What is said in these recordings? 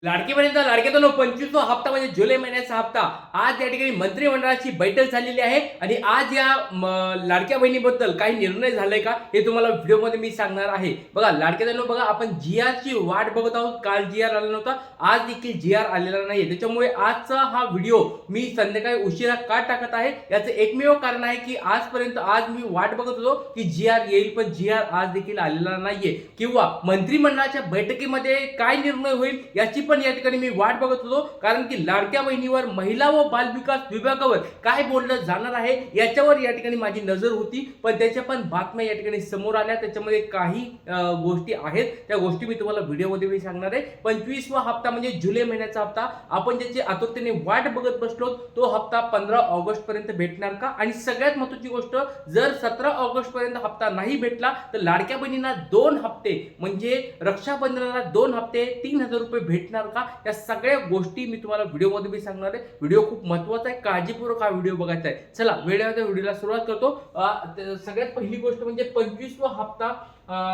लाडकी बहिणीचा लाडक्याचा 25वा हप्ता म्हणजे जुलै महिन्याचा हप्ता आज या ठिकाणी मंत्रिमंडळाची बैठक झालेली आहे आणि आज या लाडक्या बहिणीबद्दल काही निर्णय झालाय का हे तुम्हाला व्हिडिओमध्ये मी सांगणार आहे. बघा लाडक्या बहिणी, बघा आपण जीआरची वाट बघत आहोत. काल जीआर आला नव्हता, आज देखील जीआर आलेला नाही. त्याच्यामुळे आजचा हा व्हिडिओ मी संध्याकाळी उशिरा का टाकत आहे याचं एकमेव कारण आहे की आजपर्यंत आज मी वाट बघत होतो की जीआर येईल, पण जीआर आज देखील आलेला नाहीये किंवा मंत्रिमंडळाच्या बैठकीमध्ये काय निर्णय होईल याची पण या ठिकाणी मी वाट बघत होतो. कारण की लाडक्या बहिणीवर महिला व बालविकास विभागावर काय बोललं जाणार आहे याच्यावर या ठिकाणी माझी नजर होती, पण त्याच्या पण बातम्या या ठिकाणी समोर आल्या. त्याच्यामध्ये काही गोष्टी आहेत, त्या गोष्टी मी तुम्हाला व्हिडिओमध्ये मी सांगणार आहे. 25वा हप्ता म्हणजे जुलै महिन्याचा हप्ता, आपण ज्याची आतुरतेने वाट बघत बसलो तो हप्ता 15 ऑगस्ट पर्यंत भेटणार का? आणि सगळ्यात महत्त्वाची गोष्ट, जर 17 ऑगस्ट पर्यंत हप्ता नाही भेटला तर लाडक्या बहिणींना 2 हप्ते म्हणजे रक्षाबंधनाला 2 हप्ते 3000 रुपये भेटणार का? या सगळ्या गोष्टी मी तुम्हाला व्हिडिओमध्ये सांगणार आहे. व्हिडिओ खूप महत्त्वाचा आहे, काळजीपूर्वक हा व्हिडिओ बघायचा आहे. चला वेळेवर व्हिडिओला सुरुवात करतो. सगळ्यात पहिली गोष्ट म्हणजे 25वा हप्ता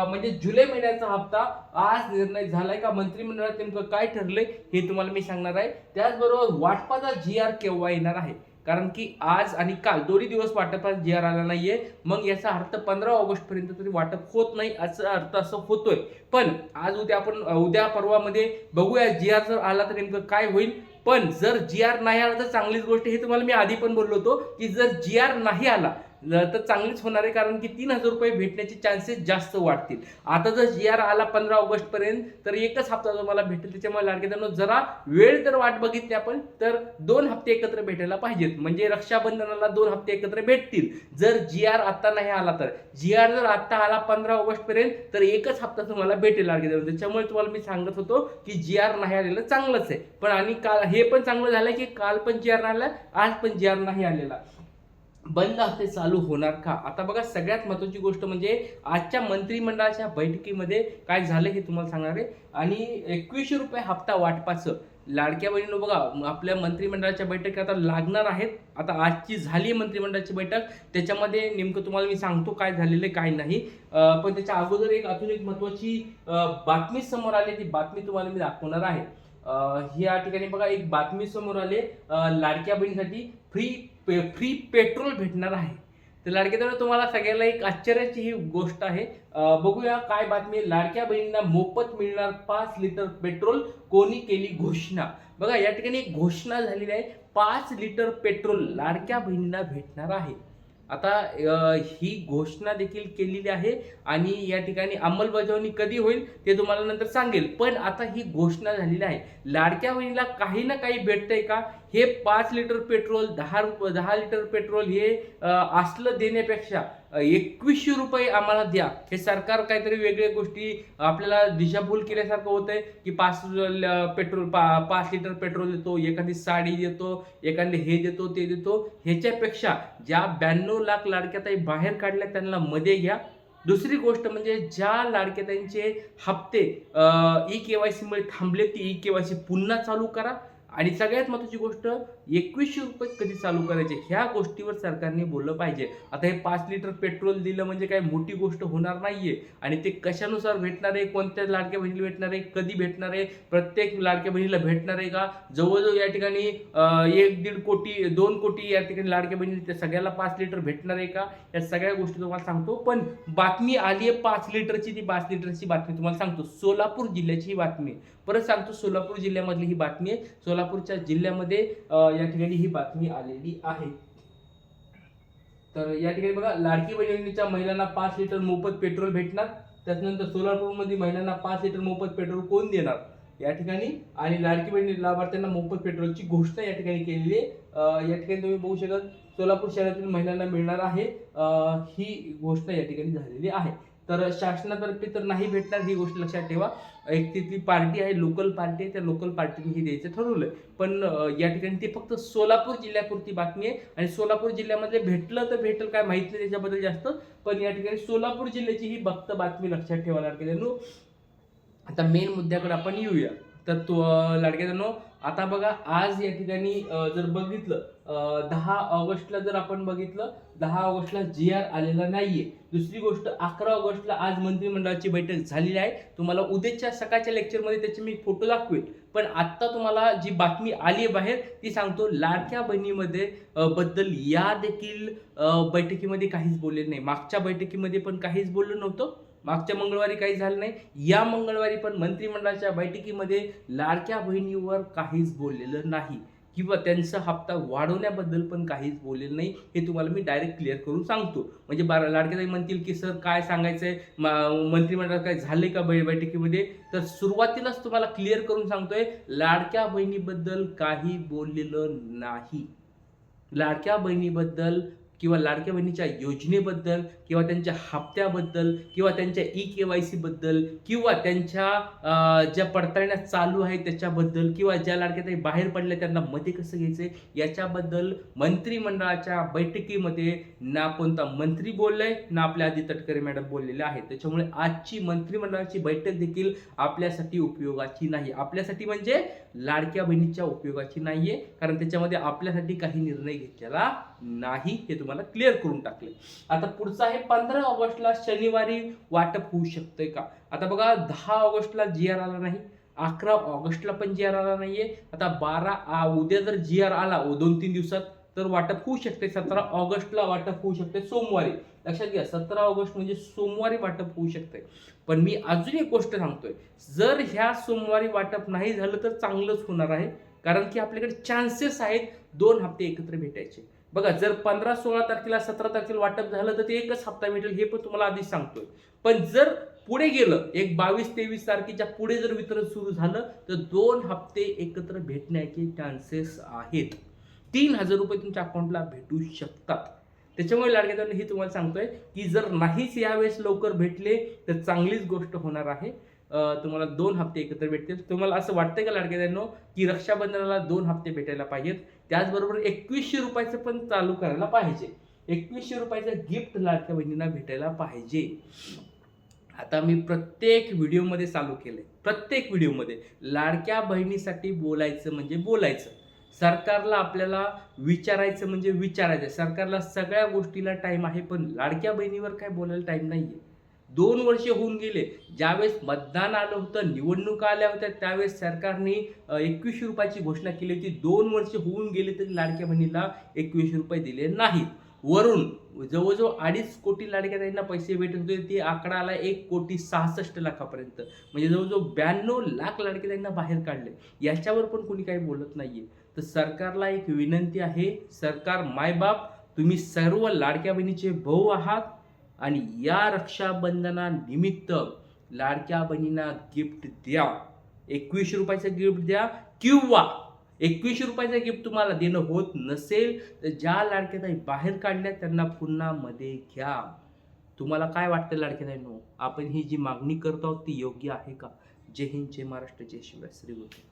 म्हणजे जुलै महिन्याचा हप्ता आज निर्णय झालाय का? मंत्रिमंडळात नेमकं काय ठरलंय हे तुम्हाला मी सांगणार आहे. त्याचबरोबर वाटपाचा जीआर केव्हा येणार आहे, कारण की आज आणि काल दोन्ही दिवस वाटपाचा जीआर आला नाहीये. मग याचा अर्थ 15 ऑगस्ट पर्यंत तरी वाटप होत नाही याचा अर्थ असं होतोय. पण आज उद्या आपण उद्या परवामध्ये बघूया जीआर जर आला तर नेमकं काय होईल. पण जर जीआर नाही आला तर चांगलीच गोष्ट. हे तुम्हाला मी आधी पण बोललो होतो की जर जीआर नाही आला तर चांगलीच होणार आहे, कारण की 3000 रुपये भेटण्याचे चान्सेस जास्त वाढतील. आता जर जीआर आला 15 ऑगस्ट पर्यंत तर एकच हप्ता तुम्हाला भेटेल. त्याच्यामुळे लाडक्यांनो जरा वेळ तर वाट बघितली आपण तर 2 हप्ते एकत्र भेटायला पाहिजेत, म्हणजे रक्षाबंधनाला 2 हप्ते एकत्र भेटतील. जर जीआर आता नाही आला तर, जीआर जर आता आला 15 ऑगस्ट पर्यंत तर एकच हप्ता तुम्हाला भेटेल लाडक्यांनो. त्याच्यामुळे तुम्हाला मी सांगत होतो की जीआर नाही आलेलं चांगलंच आहे. पण आणि काल हे पण चांगलं झालं की काल पण जीआर आला, आज पण जीआर नाही आलेला. बंद हप्ते चालू होणार का? आता बघा सगळ्यात महत्त्वाची गोष्ट म्हणजे आजच्या मंत्रिमंडळाच्या बैठकीमध्ये काय झालं हे तुम्हाला सांगणार आहे. आणि 2100 रुपये हप्ता वाटपाचं लाडक्या बहिणीनं बघा आपल्या मंत्रिमंडळाच्या बैठकी आता लागणार आहेत. आता आजची झाली मंत्रिमंडळाची बैठक, त्याच्यामध्ये नेमकं तुम्हाला मी सांगतो काय झालेलं आहे काय नाही. पण त्याच्या अगोदर अजून एक महत्त्वाची बातमी समोर आली, ती बातमी तुम्हाला मी दाखवणार आहे. या ठिकाणी बघा एक बातमी समोर आली, लाडक्या बहिणीसाठी फ्री पेट्रोल भेटणार आहे. तर लाडक्या बहिणी, तुम्हाला सगळ्याला एक आश्चर्याची ही गोष्ट आहे. बघूया काय बातमी. लाडक्या बहिणींना मोफत मिळणार 5 लिटर पेट्रोल, कोणी केली घोषणा. बघा या ठिकाणी एक घोषणा झालेली आहे, 5 लिटर पेट्रोल लाडक्या बहिणींना भेटणार आहे. आता ही घोषणा देखील केलेली आहे आणि या ठिकाणी अंमलबजावणी कधी होईल ते तुम्हाला नंतर सांगेल. पण आता ही घोषणा झालेली आहे. लाडक्या बहिणीला काही ना काही भेटतंय का? हे 5 लिटर पेट्रोल, 10 लिटर पेट्रोल हे असलं देण्यापेक्षा 2100 रुपये आम्हाला द्या. हे सरकार काहीतरी वेगळ्या गोष्टी आपल्याला दिशाभूल केल्यासारखं होतंय की 5 लिटर पेट्रोल देतो, एखादी साडी देतो, एखादे हे देतो ते देतो. ह्याच्यापेक्षा ज्या 92 लाख लाडक्याताई बाहेर काढल्या त्यांना मध्ये घ्या. दुसरी गोष्ट म्हणजे ज्या लाडक्याताईंचे हप्ते ई-केवायसी मुळे थांबले, ती ई-केवायसी पुन्हा चालू करा. आणि सगळ्यात महत्त्वाची गोष्ट, 2100 रुपये कधी चालू करायचे ह्या गोष्टीवर सरकारने बोललं पाहिजे. आता हे 5 लिटर पेट्रोल दिलं म्हणजे काही मोठी गोष्ट होणार नाहीये. आणि ते कशानुसार भेटणार आहे, कोणत्या लाडक्या बहिणीला भेटणार आहे, कधी भेटणार आहे, प्रत्येक लाडक्या बहिणीला भेटणार आहे का? जवळजवळ या ठिकाणी 1-1.5 कोटी 2 कोटी या ठिकाणी लाडक्या बहिणी, त्या सगळ्याला 5 लिटर भेटणार आहे का? या सगळ्या गोष्टी तुम्हाला सांगतो. पण बातमी आली आहे 5 लिटरची, ती 5 लिटरची बातमी तुम्हाला सांगतो. सोलापूर जिल्ह्याची ही बातमी, परत सांगतो सोलापूर जिल्ह्यामधली ही बातमी आहे. सोलापूरच्या जिल्ह्यामध्ये या ठिकाणी ही बातमी आलेली आहे. तर या ठिकाणी बघा लाडकी बहिणीच्या महिलांना 5 लिटर मोफत पेट्रोल भेटणार. त्याच्यानंतर सोलापूरमध्ये महिलांना 5 लिटर मोफत पेट्रोल कोण देणार या ठिकाणी, आणि लाडकी बहिणी लाभार्थ्यांना मोफत पेट्रोलची घोषणा या ठिकाणी केलेली आहे. या ठिकाणी तुम्ही बघू शकता सोलापूर शहरातील महिलांना मिळणार आहे, ही घोषणा या ठिकाणी झालेली आहे. तर शासनातर्फे तर नाही भेटणार, ही गोष्ट लक्षात ठेवा. एक तिथली पार्टी आहे, लोकल पार्टी आहे, त्या लोकल पार्टीने ही द्यायचं ठरवलंय. पण या ठिकाणी ते फक्त सोलापूर जिल्ह्यापुरती बातमी आहे. आणि सोलापूर जिल्ह्यामध्ये भेटलं तर भेटेल काय माहित नाही त्याच्याबद्दल जास्त, पण या ठिकाणी सोलापूर जिल्ह्याची ही फक्त बातमी लक्षात ठेवा लाडक्यांनो. आता मेन मुद्द्याकडे आपण येऊया. तर तो लाडक्यांनो, आता बघा आज या ठिकाणी जर बघितलं 10 ऑगस्टला जर आपण बघितलं, 10 ऑगस्टला जीआर आलेला नाहीये. दुसरी गोष्ट 11 ऑगस्टला आज मंत्रिमंडळाची बैठक झालेली आहे. तुम्हाला उद्याच्या सकाळच्या लेक्चरमध्ये त्याचे मी फोटो दाखवेल. पण आत्ता तुम्हाला जी बातमी आली आहे बाहेर ती सांगतो, लाडक्या बहिणीमध्ये बद्दल या देखील बैठकीमध्ये काहीच बोललेलं नाही. मागच्या बैठकीमध्ये पण काहीच बोललं नव्हतं. मागच्या मंगळवारी काही झालं नाही. या मंगळवारी पण मंत्रिमंडळाच्या बैठकीमध्ये लाडक्या बहिणीवर काहीच बोललेलं नाही किंवा त्यांचा हप्ता वाढवण्याबद्दल पण काहीच बोललेलं नाही. हे तुम्हाला मी डायरेक्ट क्लिअर करून सांगतो. म्हणजे लाडक्याताई म्हणतील की सर काय सांगायचंय, मंत्रिमंडळात काय झाले का बैठकीमध्ये? तर सुरुवातीलाच तुम्हाला क्लिअर करून सांगतोय, लाडक्या बहिणीबद्दल काही बोललेलं नाही. लाडक्या बहिणीबद्दल किंवा लाडक्या बहिणीच्या योजनेबद्दल किंवा त्यांच्या हप्त्याबद्दल किंवा त्यांच्या ई-के-वाय-सी बद्दल किंवा त्यांच्या ज्या पडताळण्या चालू आहेत त्याच्याबद्दल किंवा ज्या लाडक्याताई बाहेर पडल्या त्यांना मध्ये कसं घ्यायचंय याच्याबद्दल मंत्रिमंडळाच्या बैठकीमध्ये ना कोणता मंत्री बोललाय ना आपल्या आधी तटकरे मॅडम बोललेले आहेत. त्याच्यामुळे आजची मंत्रिमंडळाची बैठक देखील आपल्यासाठी उपयोगाची नाही. आपल्यासाठी म्हणजे लाडक्या बहिणीच्या उपयोगाची नाहीये, कारण त्याच्यामध्ये आपल्यासाठी काही निर्णय घेतलेला नाही. हे तुम्हाला क्लिअर करून टाकले. आता पुढचा आहे 15 ऑगस्टला शनिवारी वाटप होऊ शकतंय का? आता बघा 10 ऑगस्टला जी-आर आला नाही, 11 ऑगस्टला पण जी-आर आला नाहीये. आता उद्या जर जी-आर आला 2-3 दिवसात तर वाटप होऊ शकते. 17 ऑगस्टला वाटप होऊ शकते, सोमवारी. लक्षात घ्या, 17 ऑगस्ट म्हणजे सोमवारी वाटप होऊ शकते. पण मी अजून एक गोष्ट सांगतोय, जर ह्या सोमवारी वाटप नाही झालं तर चांगलंच होणार आहे, कारण की आपल्याकडे चान्सेस आहेत 2 हप्ते एकत्र भेटायचे. बघा, जर 15, 16 तारखेला 17 तारखेला वाटप झालं तर ते एकच हप्ता भेटेल, हे पण तुम्हाला आधीच सांगतोय. पण जर पुढे गेलं, एक 22-23 तारखेच्या पुढे जर वितरण सुरू झालं तर 2 हप्ते एकत्र भेटण्याचे चान्सेस आहेत. 3,000 रुपये तुमच्या अकाउंटला भेटू शकतात. त्याच्यामुळे लाडक्या हे तुम्हाला सांगतोय की जर नाहीच यावेळेस लवकर भेटले तर चांगलीच गोष्ट होणार आहे. तुम्हाला 2 हप्ते एकत्र भेटतील. तुम्हाला असं वाटतंय का लाडक्या की रक्षाबंधनाला 2 हप्ते भेटायला पाहिजेत? त्याचबरोबर 2100 रुपयाचं पण चालू करायला पाहिजे. 2100 रुपयाचं गिफ्ट लाडक्या बहिणींना भेटायला पाहिजे. आता मी प्रत्येक व्हिडिओमध्ये चालू केलंय, प्रत्येक व्हिडिओमध्ये लाडक्या बहिणीसाठी बोलायचं म्हणजे बोलायचं. सरकारला आपल्याला विचारायचं म्हणजे विचारायचं. सरकारला सगळ्या गोष्टीला टाइम आहे, पण लाडक्या बहिणीवर काय बोलायला टाइम नाहीये. 2 वर्ष होऊन गेले. ज्यावेळेस मतदान आलं होतं, निवडणुका आल्या होत्या, त्यावेळेस सरकारने 2100 रुपयाची घोषणा केली होती. 2 वर्ष होऊन गेले तरी लाडक्या बहिणीला 2100 रुपये दिले नाहीत. वरून जवळजवळ 2.5 कोटी लाडक्या बहिणींना पैसे भेटत होते, ते आकडा आला 1,66,00,000 म्हणजे जवळजवळ 92 लाख लाडक्या बहिणींना बाहेर काढले. याच्यावर पण कोणी काही बोलत नाहीये. तर सरकारला एक विनंती आहे, सरकार मायबाप, तुम्ही सर्व लाडक्या बहिणीचे भाऊ आहात आणि या रक्षाबंधनानिमित्त लाडक्या बहिणींना गिफ्ट द्या. 2100 रुपयाचं गिफ्ट द्या किंवा 2100 रुपयाचं गिफ्ट तुम्हाला देणं होत नसेल तर ज्या लाडक्याताई बाहेर काढल्या त्यांना पुन्हा मध्ये घ्या. तुम्हाला काय वाटतं लाडक्याताईंनो? आपण ही जी मागणी करतो ती योग्य आहे का? जय हिंद, जय महाराष्ट्र, जय शिवराय, श्री गुरु.